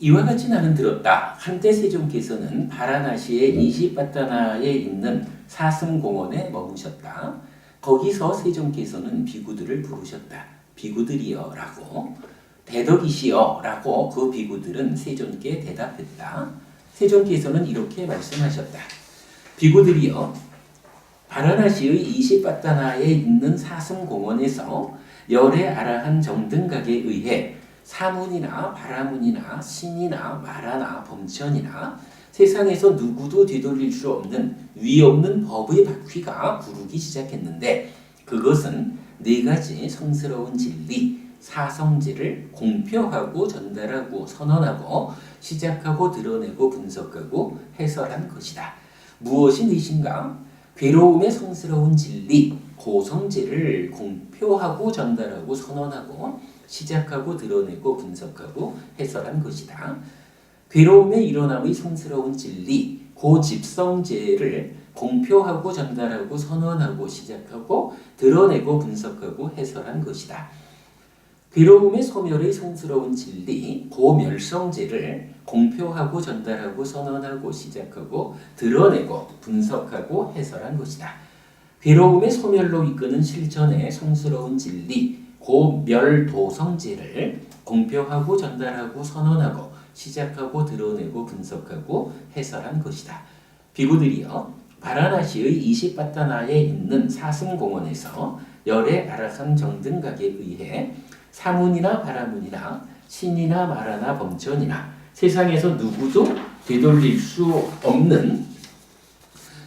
이와 같이 나는 들었다. 한때 세종께서는 바라나시의 이시바타나에 있는 사슴공원에 머무셨다. 거기서 세종께서는 비구들을 부르셨다. 비구들이여 라고. 대덕이시여 라고 그 비구들은 세종께 대답했다. 세종께서는 이렇게 말씀하셨다. 비구들이여, 바라나시의 이시바타나에 있는 사슴공원에서 열의 아라한 정등각에 의해 사문이나 바라문이나 신이나 마라나 범천이나 세상에서 누구도 뒤돌릴 수 없는 위없는 법의 바퀴가 구르기 시작했는데, 그것은 네 가지 성스러운 진리, 사성제를 공표하고 전달하고 선언하고 시작하고 드러내고 분석하고 해설한 것이다. 무엇이 넷인가? 괴로움의 성스러운 진리, 고성제를 공표하고 전달하고 선언하고 시작하고 드러내고 분석하고 해설한 것이다. 괴로움의 일어남의 성스러운 진리, 고집성제를 공표하고 전달하고 선언하고 시작하고 드러내고 분석하고 해설한 것이다. 괴로움의 소멸의 성스러운 진리, 고멸성제를 공표하고 전달하고 선언하고 시작하고 드러내고 분석하고 해설한 것이다. 괴로움의 소멸로 이끄는 실천의 성스러운 진리, 고멸도성제를 공표하고 전달하고 선언하고 시작하고 드러내고 분석하고 해설한 것이다. 비구들이여, 바라나시의 이시바타나에 있는 사슴공원에서 열의 아라한 정등각에 의해 사문이나 바라문이나 신이나 마라나 범천이나 세상에서 누구도 되돌릴 수 없는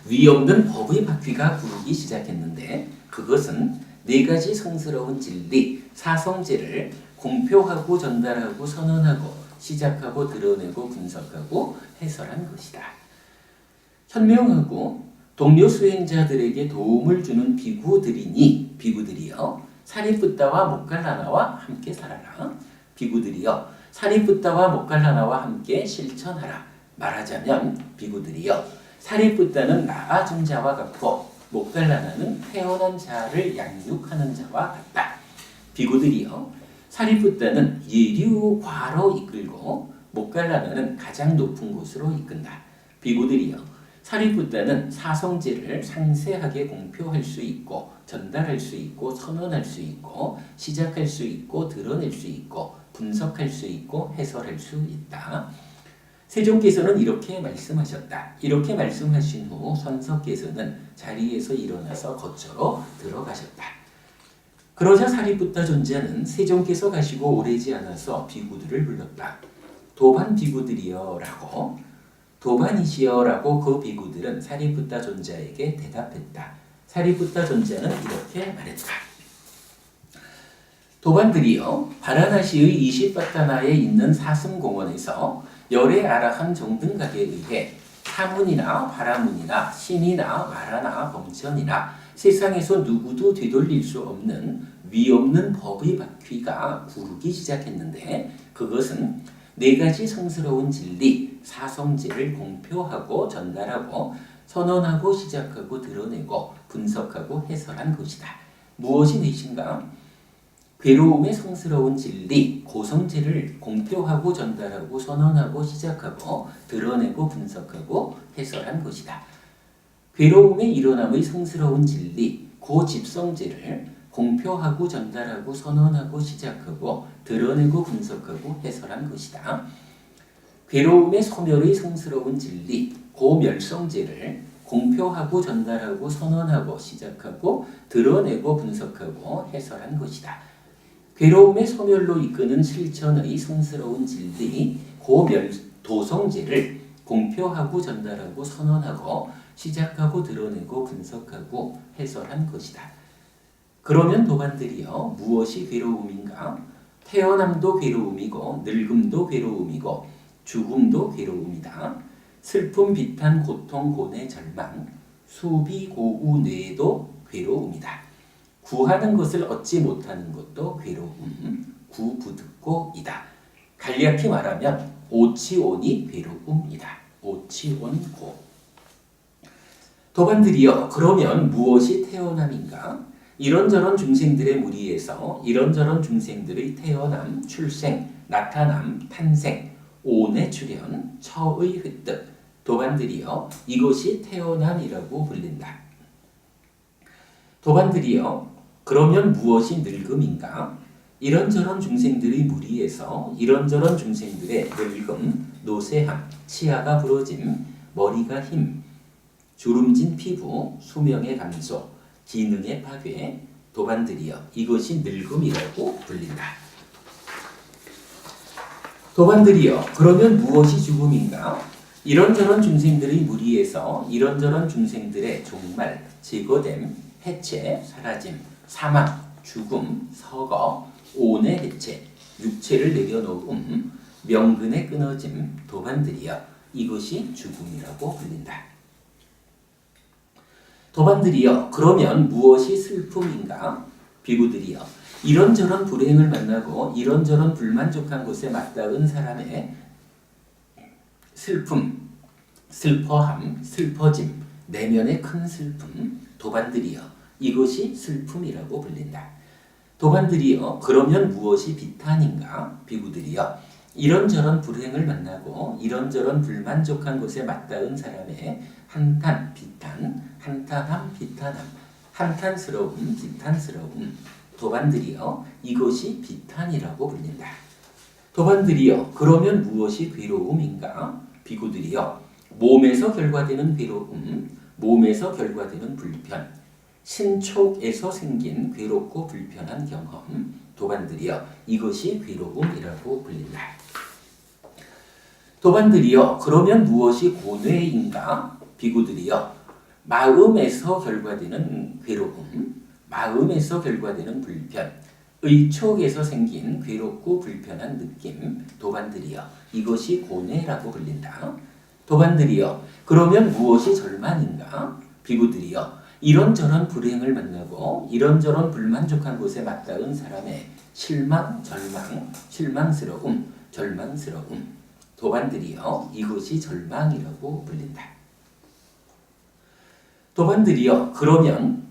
위없는 법의 바퀴가 구르기 시작했는데, 그것은 네 가지 성스러운 진리, 사성제를 공표하고 전달하고 선언하고 시작하고 드러내고 분석하고 해설한 것이다. 현명하고 동료 수행자들에게 도움을 주는 비구들이니 비구들이여, 사리푸타와 모갈라나와 함께 살아라. 비구들이여, 사리푸타와 모갈라나와 함께 실천하라. 말하자면 비구들이여, 사리푸타는 나아진 자와 같고 모갈라나는 태어난 자를 양육하는 자와 같다. 비구들이여, 사리푸타는 예류과로 이끌고 모갈라나는 가장 높은 곳으로 이끈다. 비구들이여, 사리푸타는 사성제를 상세하게 공표할 수 있고 전달할 수 있고 선언할 수 있고 시작할 수 있고 드러낼 수 있고 분석할 수 있고 해설할 수 있다. 세종께서는 이렇게 말씀하셨다. 이렇게 말씀하신 후 선석께서는 자리에서 일어나서 거처로 들어가셨다. 그러자 사리푸타 존자는 세종께서 가시고 오래지 않아서 비구들을 불렀다. 도반 비구들이여 라고. 도반이시여라고 그 비구들은 사리푸타 존자에게 대답했다. 사리푸타 존자는 이렇게 말했다. 도반들이여, 바라나시의 이시바타나에 있는 사슴공원에서 열의 아라한 정등각에 의해 사문이나 바라문이나 신이나 마라나 범천이나 세상에서 누구도 되돌릴 수 없는 위없는 법의 바퀴가 구르기 시작했는데, 그것은 네 가지 성스러운 진리, 사성제를 공표하고 전달하고 선언하고 시작하고 드러내고 분석하고 해설한 것이다. 무엇이 넷인가? 괴로움의 성스러운 진리, 고성제를 공표하고 전달하고 선언하고 시작하고 드러내고 분석하고 해설한 것이다. 괴로움의 일어남의 성스러운 진리, 고집성제를 공표하고 전달하고 선언하고 시작하고 드러내고 분석하고 해설한 것이다. 괴로움의 소멸의 성스러운 진리, 고멸성제를 공표하고 전달하고 선언하고 시작하고 드러내고 분석하고 해설한 것이다. 괴로움의 소멸로 이끄는 실천의 성스러운 진리, 고멸도성제를 공표하고 전달하고 선언하고 시작하고 드러내고 분석하고 해설한 것이다. 그러면 도반들이여, 무엇이 괴로움인가? 태어남도 괴로움이고 늙음도 괴로움이고 죽음도 괴로움이다. 슬픔, 비탄, 고통, 고뇌, 절망, 수비, 고우, 뇌도 괴로움이다. 구하는 것을 얻지 못하는 것도 괴로움, 구부득고이다. 간략히 말하면 오치온이 괴로움이다. 오치온고. 도반들이여, 그러면 무엇이 태어남인가? 이런저런 중생들의 무리에서 이런저런 중생들의 태어남, 출생, 나타남, 탄생, 온의 출현, 처의 획득. 도반들이여 이것이 태어남이라고 불린다. 도반들이여 그러면 무엇이 늙음인가? 이런저런 중생들의 무리에서 이런저런 중생들의 늙음, 노쇠함, 치아가 부러짐, 머리가 힘, 주름진 피부, 수명의 감소, 기능의 파괴, 도반들이여 이것이 늙음이라고 불린다. 도반들이여 그러면 무엇이 죽음인가? 이런저런 중생들의 무리에서 이런저런 중생들의 종말, 제거됨, 해체, 사라짐, 사망, 죽음, 서거, 온의 해체, 육체를 내려놓음, 명근의 끊어짐, 도반들이여 이것이 죽음이라고 불린다. 도반들이여 그러면 무엇이 슬픔인가? 비구들이여 이런저런 불행을 만나고 이런저런 불만족한 곳에 맞닿은 사람의 슬픔, 슬퍼함, 슬퍼짐, 내면의 큰 슬픔, 도반들이여 이것이 슬픔이라고 불린다. 도반들이여 그러면 무엇이 비탄인가? 비구들이여 이런저런 불행을 만나고 이런저런 불만족한 곳에 맞닿은 사람의 한탄, 비탄, 한탄함, 비탄함, 한탄스러움, 비탄스러움, 도반들이여 이것이 비탄이라고 불린다. 도반들이여 그러면 무엇이 괴로움인가? 비구들이여 몸에서 결과되는 괴로움, 몸에서 결과되는 불편, 신촉에서 생긴 괴롭고 불편한 경험, 도반들이여 이것이 괴로움이라고 불린다. 도반들이여 그러면 무엇이 고뇌인가? 비구들이여 마음에서 결과되는 괴로움, 마음에서 결과되는 불편, 의촉에서 생긴 괴롭고 불편한 느낌, 도반들이여 이것이 고뇌라고 불린다. 도반들이여 그러면 무엇이 절망인가? 비구들이여 이런저런 불행을 만나고 이런저런 불만족한 곳에 맞닿은 사람의 실망, 절망, 실망스러움, 절망스러움, 도반들이여 이것이 절망이라고 불린다. 도반들이여 그러면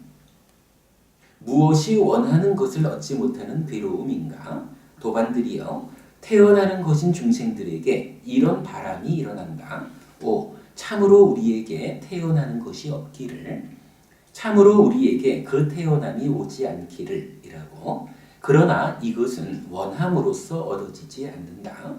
무엇이 원하는 것을 얻지 못하는 괴로움인가? 도반들이여 태어나는 것인 중생들에게 이런 바람이 일어난다. 오, 참으로 우리에게 태어나는 것이 없기를, 참으로 우리에게 그 태어남이 오지 않기를 이라고. 그러나 이것은 원함으로써 얻어지지 않는다.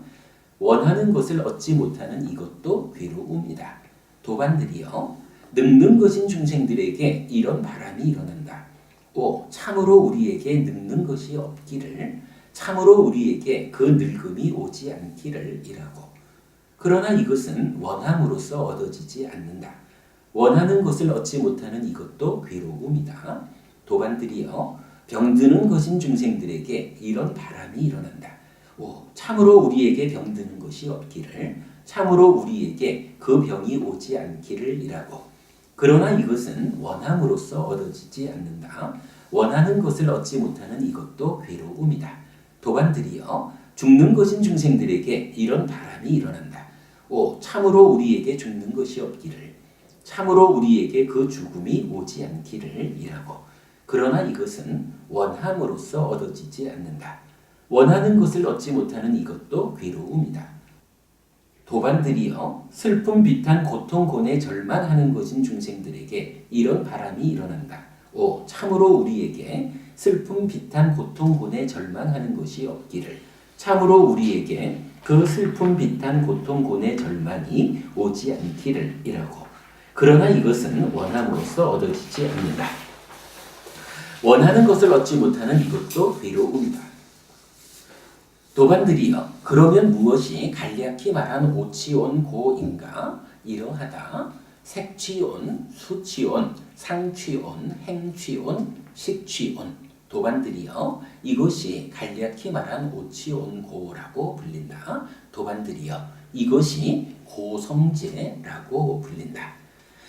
원하는 것을 얻지 못하는 이것도 괴로움이다. 도반들이여 늙는 것인 중생들에게 이런 바람이 일어난다. 오, 참으로 우리에게 늙는 것이 없기를, 참으로 우리에게 그 늙음이 오지 않기를 이라고. 그러나 이것은 원함으로써 얻어지지 않는다. 원하는 것을 얻지 못하는 이것도 괴로움이다. 도반들이여 병드는 것인 중생들에게 이런 바람이 일어난다. 오, 참으로 우리에게 병드는 것이 없기를, 참으로 우리에게 그 병이 오지 않기를 이라고. 그러나 이것은 원함으로써 얻어지지 않는다. 원하는 것을 얻지 못하는 이것도 괴로움이다. 도반들이여 죽는 것인 중생들에게 이런 바람이 일어난다. 오, 참으로 우리에게 죽는 것이 없기를, 참으로 우리에게 그 죽음이 오지 않기를 이라고. 그러나 이것은 원함으로써 얻어지지 않는다. 원하는 것을 얻지 못하는 이것도 괴로움이다. 도반들이여 슬픔, 비탄, 고통, 고뇌, 절망하는 것인 중생들에게 이런 바람이 일어난다. 오, 참으로 우리에게 슬픔, 비탄, 고통, 고뇌, 절망하는 것이 없기를, 참으로 우리에게 그 슬픔, 비탄, 고통, 고뇌, 절망이 오지 않기를 이라고. 그러나 이것은 원함으로써 얻어지지 않는다. 원하는 것을 얻지 못하는 이것도 괴로움이다. 도반들이여 그러면 무엇이 간략히 말한 오치온 고인가? 이러하다. 색취온, 수취온, 상취온, 행취온, 식취온. 도반들이여 이것이 간략히 말한 오치온 고라고 불린다. 도반들이여 이것이 고성제라고 불린다.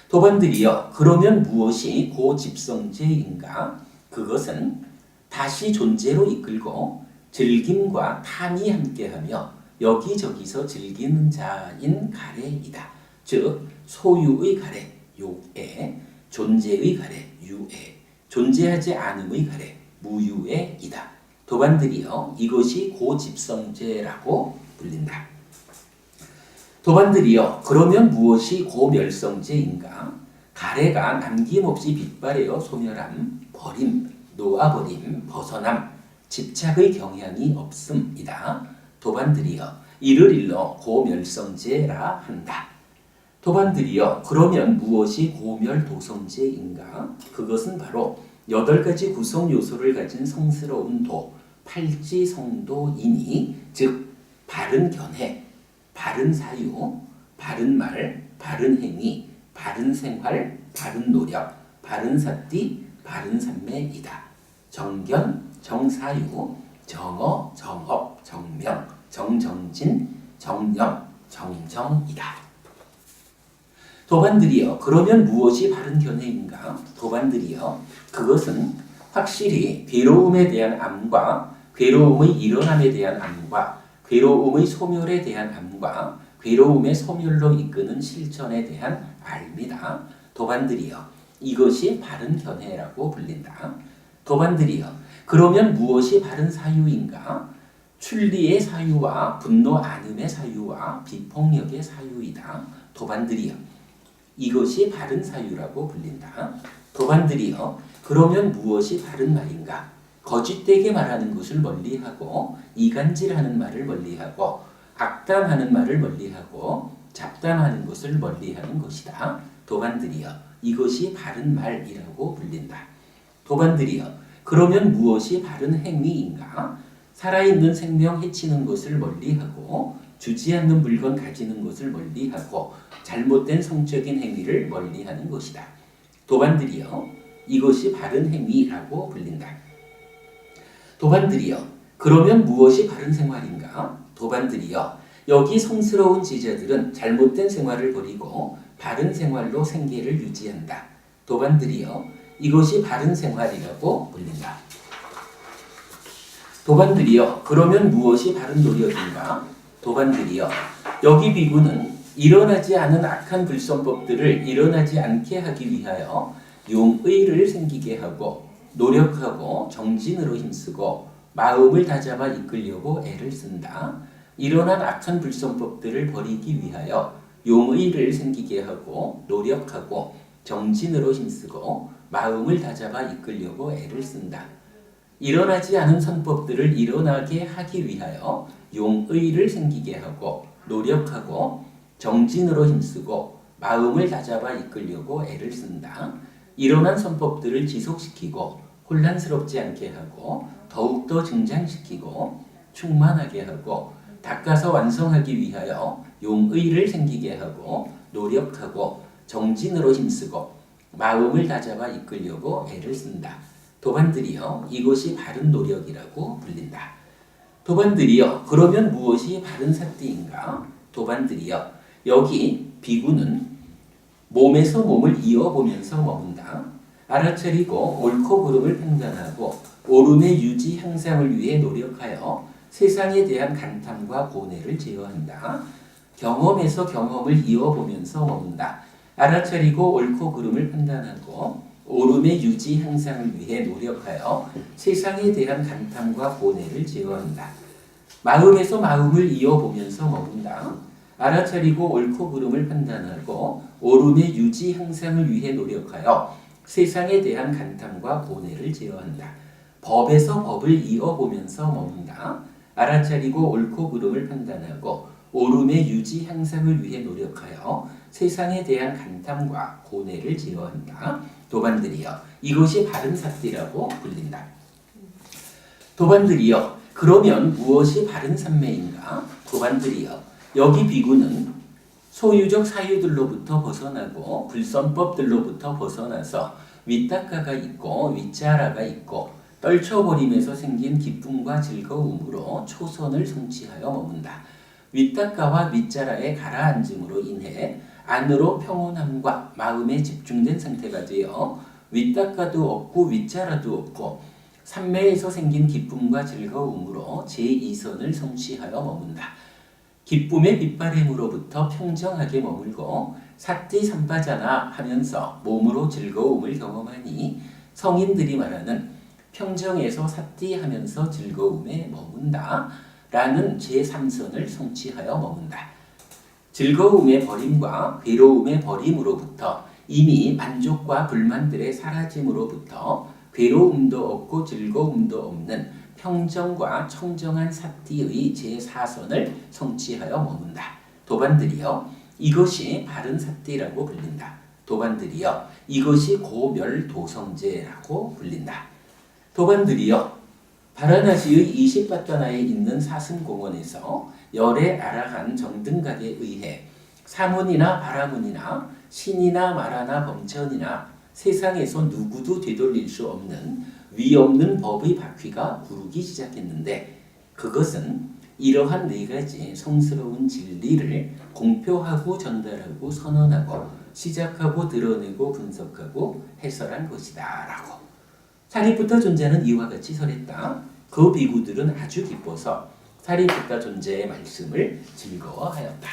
도반들이여 그러면 무엇이 고집성제인가? 그것은 다시 존재로 이끌고 즐김과 탐이 함께하며 여기저기서 즐기는 자인 가래이다. 즉 소유의 가래, 욕애, 존재의 가래, 유애, 존재하지 않음의 가래, 무유애이다. 도반들이여 이것이 고집성제라고 불린다. 도반들이여 그러면 무엇이 고멸성제인가? 가래가 남김없이 빗발하여 소멸함, 버림, 놓아버림, 벗어남, 집착의 경향이 없음이다. 도반들이여 이를 일러 고멸성제라 한다. 도반들이여 그러면 무엇이 고멸도성제인가? 그것은 바로 8가지 구성 요소를 가진 성스러운 도, 팔지성도이니 즉 바른 견해, 바른 사유, 바른 말, 바른 행위, 바른 생활, 바른 노력, 바른 사띠, 바른 삼매이다. 정견, 정사유, 정어, 정업, 정명, 정정진, 정념, 정정이다. 도반들이여 그러면 무엇이 바른 견해인가? 도반들이여 그것은 확실히 괴로움에 대한 암과 괴로움의 일어남에 대한 암과 괴로움의 소멸에 대한 암과 괴로움의 소멸로 이끄는 실천에 대한 알미다. 도반들이여 이것이 바른 견해라고 불린다. 도반들이여 그러면 무엇이 바른 사유인가? 출리의 사유와 분노 안음의 사유와 비폭력의 사유이다. 도반들이여 이것이 바른 사유라고 불린다. 도반들이여 그러면 무엇이 바른 말인가? 거짓되게 말하는 것을 멀리하고 이간질하는 말을 멀리하고 악담하는 말을 멀리하고 잡담하는 것을 멀리하는 것이다. 도반들이여 이것이 바른 말이라고 불린다. 도반들이여 그러면 무엇이 바른 행위인가? 살아있는 생명 해치는 것을 멀리하고 주지 않는 물건 가지는 것을 멀리하고 잘못된 성적인 행위를 멀리하는 것이다. 도반들이여 이것이 바른 행위라고 불린다. 도반들이여 그러면 무엇이 바른 생활인가? 도반들이여 여기 성스러운 제자들은 잘못된 생활을 버리고 바른 생활로 생계를 유지한다. 도반들이여 이것이 바른 생활이라고 불린다. 도반들이여 그러면 무엇이 바른 노력인가? 도반들이여 여기 비구는 일어나지 않은 악한 불선법들을 일어나지 않게 하기 위하여 용의를 생기게 하고 노력하고 정진으로 힘쓰고 마음을 다잡아 이끌려고 애를 쓴다. 일어난 악한 불선법들을 버리기 위하여 용의를 생기게 하고 노력하고 정진으로 힘쓰고 마음을 다잡아 이끌려고 애를 쓴다. 일어나지 않은 선법들을 일어나게 하기 위하여 용의를 생기게 하고 노력하고 정진으로 힘쓰고 마음을 다잡아 이끌려고 애를 쓴다. 일어난 선법들을 지속시키고 혼란스럽지 않게 하고 더욱더 증장시키고 충만하게 하고 닦아서 완성하기 위하여 용의를 생기게 하고 노력하고 정진으로 힘쓰고 마음을 다잡아 이끌려고 애를 쓴다. 도반들이여 이것이 바른 노력이라고 불린다. 도반들이여 그러면 무엇이 바른 사띠인가? 도반들이여 여기 비구는 몸에서 몸을 이어보면서 머문다. 알아차리고 옳고 그름을 판단하고 옳음의 유지 향상을 위해 노력하여 세상에 대한 간탐과 고뇌를 제어한다. 경험에서 경험을 이어보면서 머문다. 알아차리고 옳고 그름을 판단하고 옳음의 유지 향상을 위해 노력하여 세상에 대한 간탐과 고뇌를 제어한다. 마음에서 마음을 이어보면서 머문다. 알아차리고 옳고 그름을 판단하고 옳음의 유지 향상을 위해 노력하여 세상에 대한 간탐과 고뇌를 제어한다. 법에서 법을 이어보면서 머문다. 알아차리고 옳고 그름을 판단하고 옳음의 유지 향상을 위해 노력하여 세상에 대한 간탐과 고뇌를 제어한다. 도반들이여 이것이 바른 사띠라고 불린다. 도반들이여 그러면 무엇이 바른 삼매인가? 도반들이여 여기 비구는 소유적 사유들로부터 벗어나고 불선법들로부터 벗어나서 윗닦아가 있고 윗자라가 있고 떨쳐버림에서 생긴 기쁨과 즐거움으로 초선을 성취하여 머문다. 윗닦아와 윗자라의 가라앉음으로 인해 안으로 평온함과 마음에 집중된 상태가 되어 윗닦아도 없고 윗자라도 없고 삼매에서 생긴 기쁨과 즐거움으로 제2선을 성취하여 머문다. 기쁨의 빗바램으로부터 평정하게 머물고 사띠 삼바자나 하면서 몸으로 즐거움을 경험하니 성인들이 말하는 평정에서 사띠 하면서 즐거움에 머문다 라는 제3선을 성취하여 머문다. 즉 즐거움의 버림과 괴로움의 버림으로부터 이미 만족과 불만들의 사라짐으로부터 괴로움도 없고 즐거움도 없는 평정과 청정한 삿띠의 제4선을 성취하여 머문다. 도반들이여 이것이 바른 삿띠라고 불린다. 도반들이여 이것이 고멸도성제라고 불린다. 도반들이여 바라나시의 20바타나에 있는 사슴공원에서 열의 아라한 정등각에 의해 사문이나 바라문이나 신이나 마라나 범천이나 세상에서 누구도 되돌릴 수 없는 위없는 법의 바퀴가 구르기 시작했는데 그것은 이러한 네 가지 성스러운 진리를 공표하고 전달하고 선언하고 시작하고 드러내고 분석하고 해설한 것이다 라고 사리푸타 존자는 이와 같이 설했다. 그 비구들은 아주 기뻐서 사리푸타 존자의 말씀을 즐거워하였다.